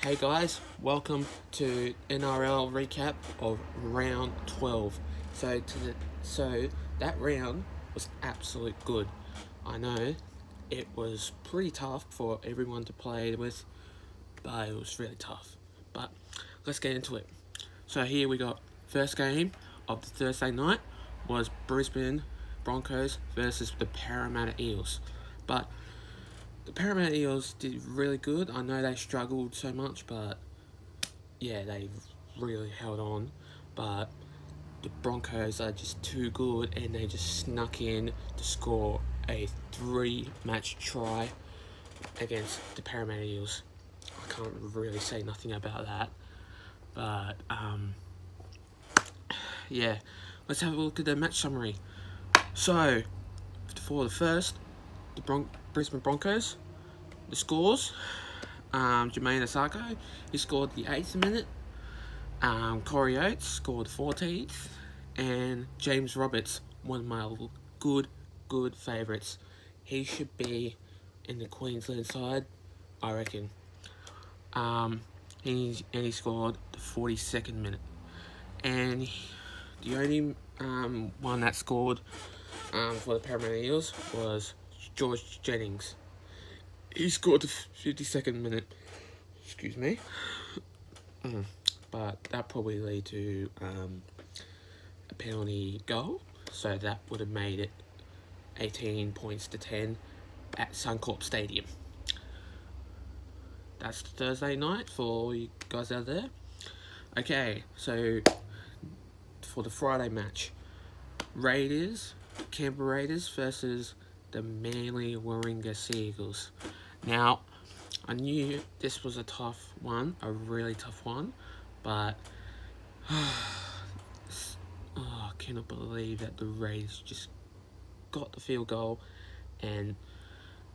Hey guys, welcome to NRL recap of round 12. So that round was absolute good. I know it was pretty tough for everyone to play with, but it was really tough. But let's get into it. So here we got first game of the Thursday night was Brisbane Broncos versus the Parramatta Eels. But the Parramatta Eels did really good. I know they struggled so much, but yeah, they really held on. But the Broncos are just too good, and they just snuck in to score a 3-match try against the Parramatta Eels. I can't really say nothing about that. But yeah, let's have a look at the match summary. So for the first, the Brisbane Broncos, the scores. Jermaine Asako, he scored the 8th minute. Corey Oates scored 14th. And James Roberts, one of my good favourites. He should be in the Queensland side, I reckon. He scored the 42nd minute. And the only one that scored for the Parramatta Eels was George Jennings. He scored the 52nd minute. Excuse me. But that probably led to a penalty goal. So that would have made it 18 points to 10 at Suncorp Stadium. That's Thursday night for all you guys out there. Okay, so for the Friday match, Canberra Raiders versus the Manly Warringah Seagulls. Now, I knew this was a tough one, a really tough one, but I cannot believe that the Raiders just got the field goal, and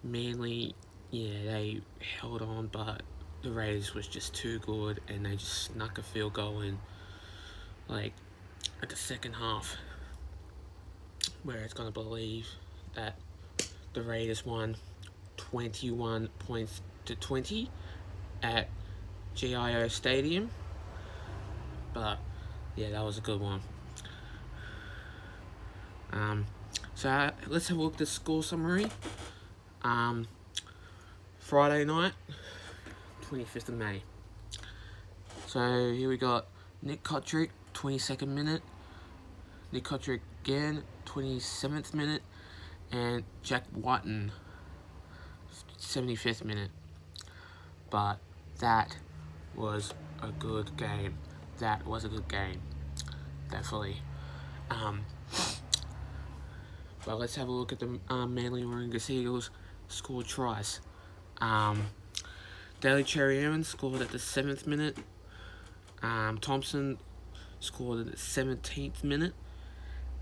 Manly, yeah, they held on, but the Raiders was just too good, and they just snuck a field goal in, like at the second half, where it's gonna believe that the Raiders won 21 points to 20 at GIO Stadium. But yeah, that was a good one. So let's have a look at the score summary. Friday night, 25th of May. So here we got Nick Cotric, 22nd minute. Nick Cotric again, 27th minute. And Jack Whiten, 75th minute. But that was a good game. Definitely. But let's have a look at the Manly Warringah Seagulls scored tries. Daly Cherry Evans scored at the 7th minute. Thompson scored at the 17th minute.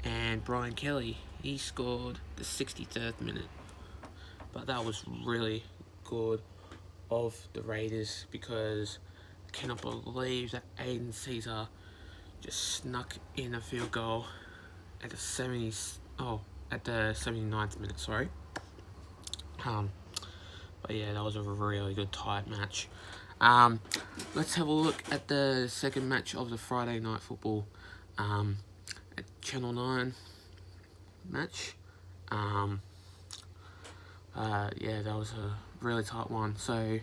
And Brian Kelly, he scored the 63rd minute. But that was really good of the Raiders, because I cannot believe that Aiden Caesar just snuck in a field goal at the 79th minute, sorry. But yeah, that was a really good tight match. Let's have a look at the second match of the Friday night football. At Channel 9 match. Yeah, that was a really tight one. So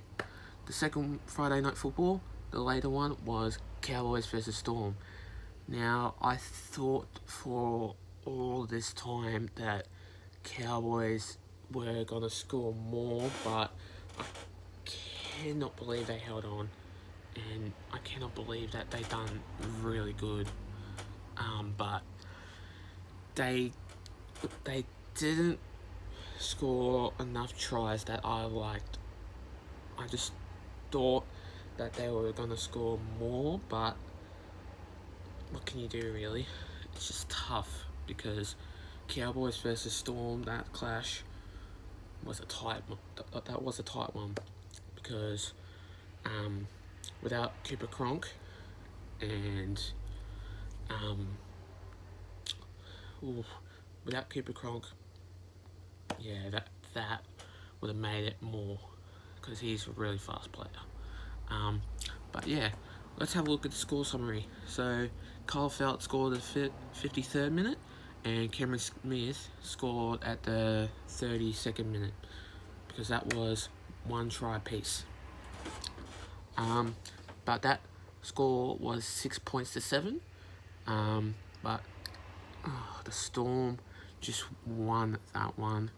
the second Friday night football, the later one, was Cowboys versus Storm. Now, I thought for all this time that Cowboys were going to score more, but I cannot believe they held on, and I cannot believe that they done really good. But they didn't score enough tries that I liked. I just thought that they were going to score more, but what can you do, really? It's just tough, because Cowboys versus Storm, that clash was a tight one, because without Cooper Cronk and without Cooper Cronk, yeah, that would have made it more, because he's a really fast player. But yeah, let's have a look at the score summary. So Kyle Felt scored at the 53rd minute, and Cameron Smith scored at the 32nd minute, because that was one try apiece. But that score was 6 points to 7. But the Storm just won that one,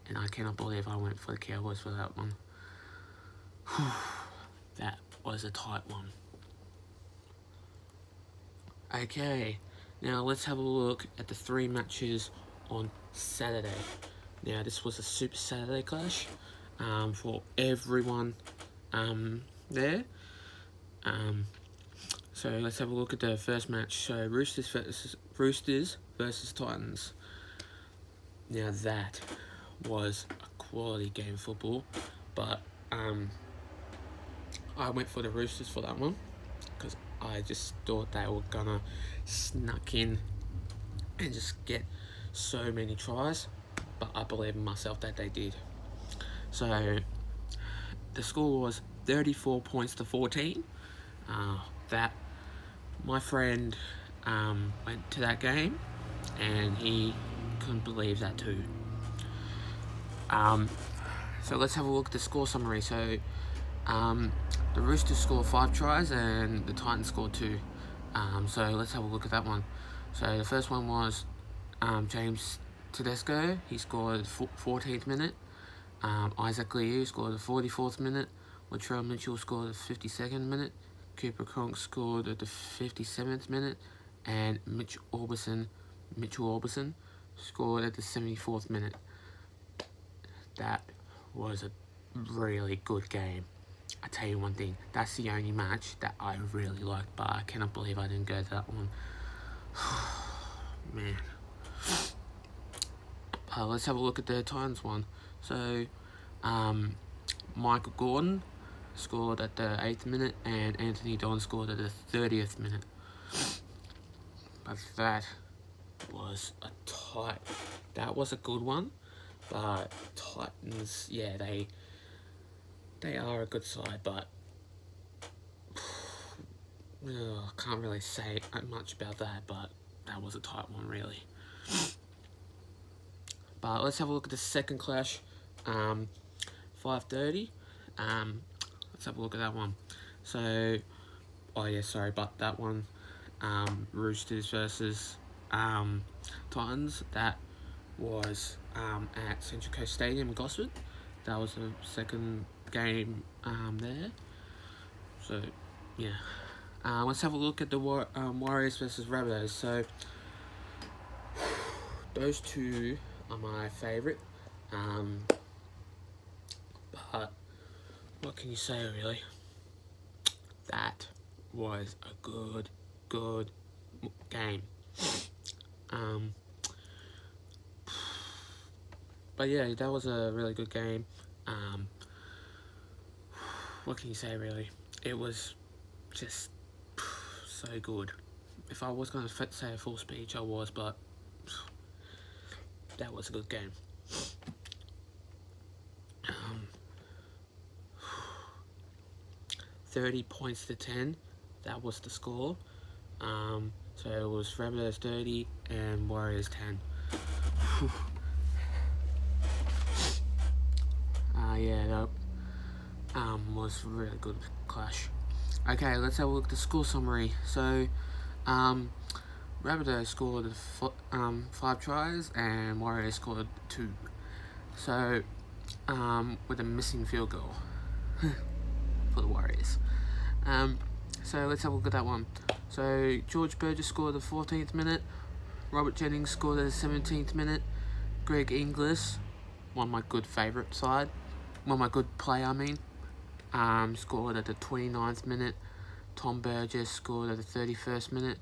and I cannot believe I went for the Cowboys for that one. That was a tight one. Okay, now let's have a look at the 3 matches on Saturday. Now this was a Super Saturday clash for everyone there. So let's have a look at the first match. So Roosters versus Titans. Now that was a quality game of football, but I went for the Roosters for that one because I just thought they were gonna snuck in and just get so many tries, but I believe in myself that they did. So the score was 34 points to 14. That my friend went to that game and he couldn't believe that too. So let's have a look at the score summary. So the Roosters scored 5 tries and the Titans scored 2. So let's have a look at that one. So the first one was James Tedesco. He scored 14th minute. Isaac Liu scored the 44th minute. Latrell Mitchell scored the 52nd minute. Cooper Cronk scored at the 57th minute. And Mitchell Orbison scored at the 74th minute. That was a really good game. I tell you one thing, that's the only match that I really liked, but I cannot believe I didn't go to that one. Man. Let's have a look at the Titans one. So, Michael Gordon scored at the 8th minute, and Anthony Don scored at the 30th minute. But that was a good one. But Titans, yeah, they are a good side, but I can't really say much about that, but that was a tight one, really. But let's have a look at the second clash, 5:30. Let's have a look at that one. So, but that one, Roosters versus Titans, that was at Central Coast Stadium in Gosford. That was the second game there. So, yeah. Let's have a look at the Warriors versus Rabbitohs. So, those two are my favourite. But what can you say, really? That was a good game. But yeah, that was a really good game. What can you say, really? It was just so good. If I was going to say a full speech, I was, but that was a good game. 30 points to 10, that was the score. So it was Rabbitohs 30 and Warriors 10. Yeah, that was a really good clash. Okay, let's have a look at the score summary. So, Rabbitohs scored 5 tries and Warriors scored 2. So, with a missing field goal for the Warriors. So let's have a look at that one. So George Burgess scored the 14th minute. Robert Jennings scored at the 17th minute. Greg Inglis, one of my good play, scored at the 29th minute. Tom Burgess scored at the 31st minute.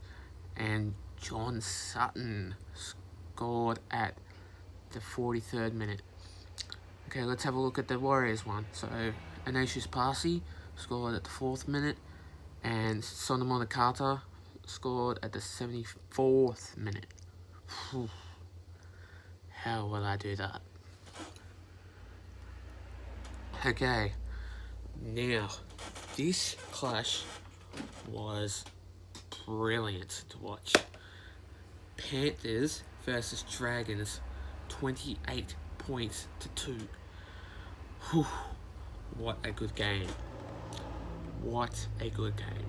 And John Sutton scored at the 43rd minute. Okay, let's have a look at the Warriors one. So Ignatius Parsi scored at the 4th minute. And Solomon Carter scored at the 74th minute. Whew. How will I do that? Okay, now This clash was brilliant to watch. Panthers versus Dragons, 28 points to 2. Whew, what a good game. What a good game.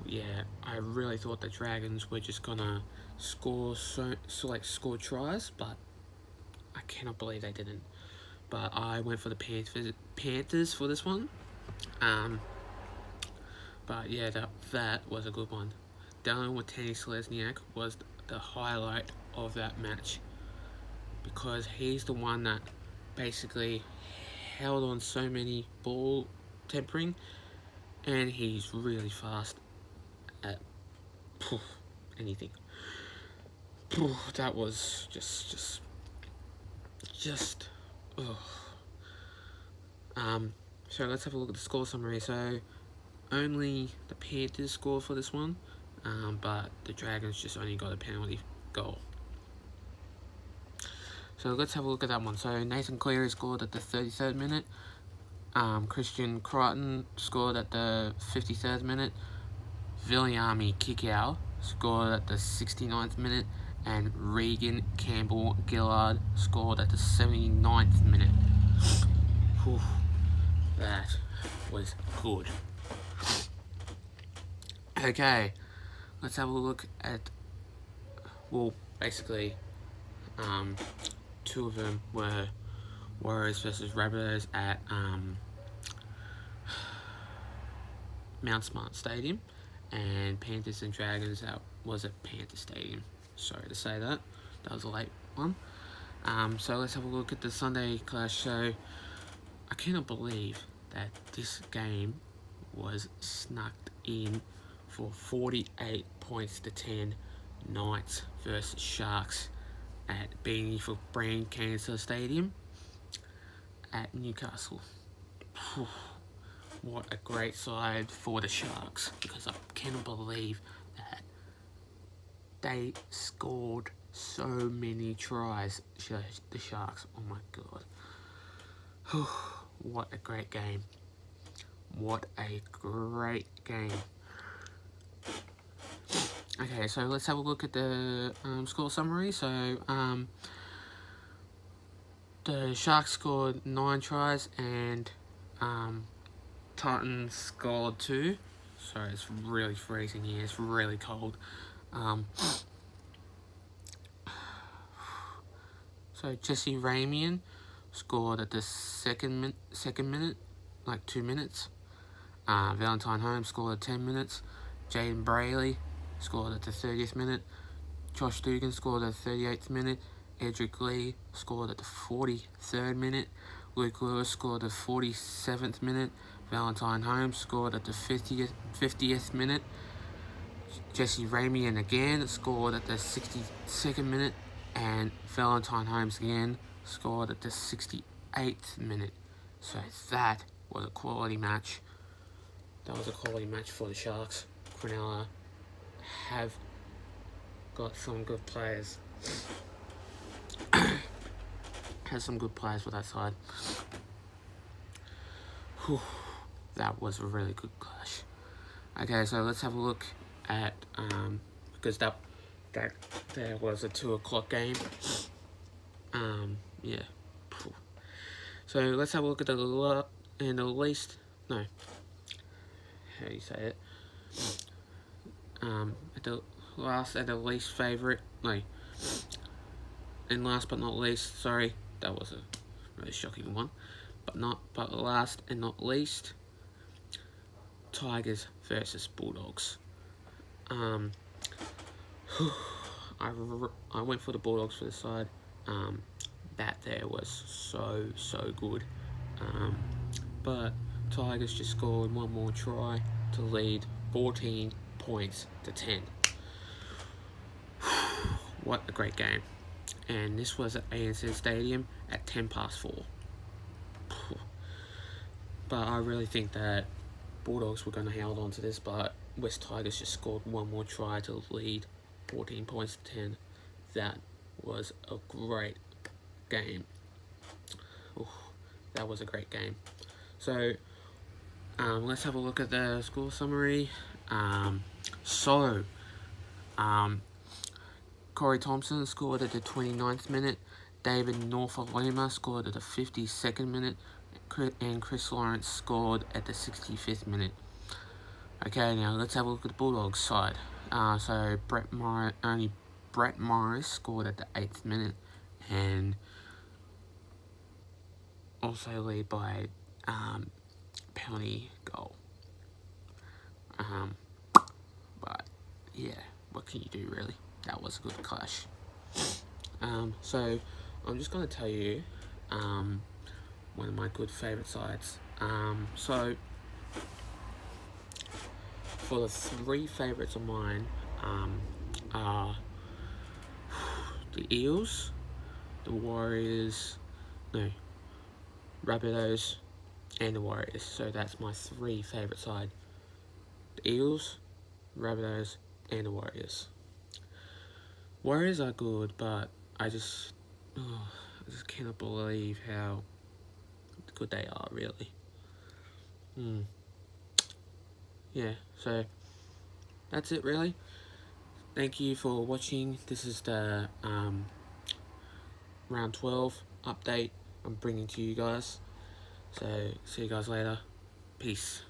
Yeah, I really thought the Dragons were just gonna score score tries, but I cannot believe they didn't. But I went for the Panthers for this one. But yeah, that was a good one. Dylan Watene-Selesniak was the highlight of that match, because he's the one that basically held on so many ball tempering, and he's really fast at anything. That was just ugh. So let's have a look at the score summary. So only the Panthers scored for this one, but the Dragons just only got a penalty goal. So let's have a look at that one. So Nathan Cleary scored at the 33rd minute. Christian Crichton scored at the 53rd minute. Viliami Kikau scored at the 69th minute. And Regan Campbell Gillard scored at the 79th minute. Whew, that was good. Okay, let's have a look at, well, basically, two of them were Warriors versus Rabbitohs at Mount Smart Stadium, and Panthers and Dragons was at Panther Stadium. Sorry to say that. That was a late one. So let's have a look at the Sunday clash. So I cannot believe that this game was snuck in for 48 points to 10. Knights versus Sharks at Beanie for Brain Cancer Stadium at Newcastle. What a great side for the Sharks, because I cannot believe that they scored so many tries, the Sharks. Oh my god. What a great game. What a great game. Okay, so let's have a look at the score summary. So, the Sharks scored 9 tries and Titans scored 2. Sorry, it's really freezing here. It's really cold. So Jesse Ramian scored at the second minute, like 2 minutes. Valentine Holmes scored at 10 minutes. Jaden Brayley scored at the 30th minute. Josh Dugan scored at the 38th minute. Edric Lee scored at the 43rd minute. Luke Lewis scored at the 47th minute. Valentine Holmes scored at the 50th minute. Jesse Ramian again scored at the 62nd minute. And Valentine Holmes again scored at the 68th minute. So that was a quality match. That was a quality match for the Sharks. Cronulla have got some good players. Has some good players for that side. Whew, that was a really good clash. Okay, so let's have a look at because that there was a 2 o'clock game. Yeah. So let's have a look at the least. No. How do you say it? At the last and the least favourite. No. And last but not least, sorry, that was a really shocking one. But last and not least, Tigers versus Bulldogs. I went for the Bulldogs for the side. That there was so good. But Tigers just scored one more try to lead 14 points to 10. What a great game. And this was at ANZ Stadium at 4:10. But I really think that Bulldogs were going to hold on to this, but West Tigers just scored one more try to lead 14 points to 10. That was a great game. That was a great game. So let's have a look at the score summary. Corey Thompson scored at the 29th minute. David Norfolima scored at the 52nd minute. And Chris Lawrence scored at the 65th minute. Okay, now let's have a look at the Bulldogs side. So only Brett Morris scored at the 8th minute, and also lead by penalty goal. But yeah, what can you do really? That was a good clash. So I'm just gonna tell you one of my good favourite sides. So for the three favourites of mine are the Eels, the Warriors, Rabbitohs, and the Warriors. So that's my three favourite side. The Eels, Rabbitohs, and the Warriors. Warriors are good, but I just cannot believe how good they are, really. Yeah, so that's it, really. Thank you for watching. This is the round 12 update I'm bringing to you guys. So see you guys later. Peace.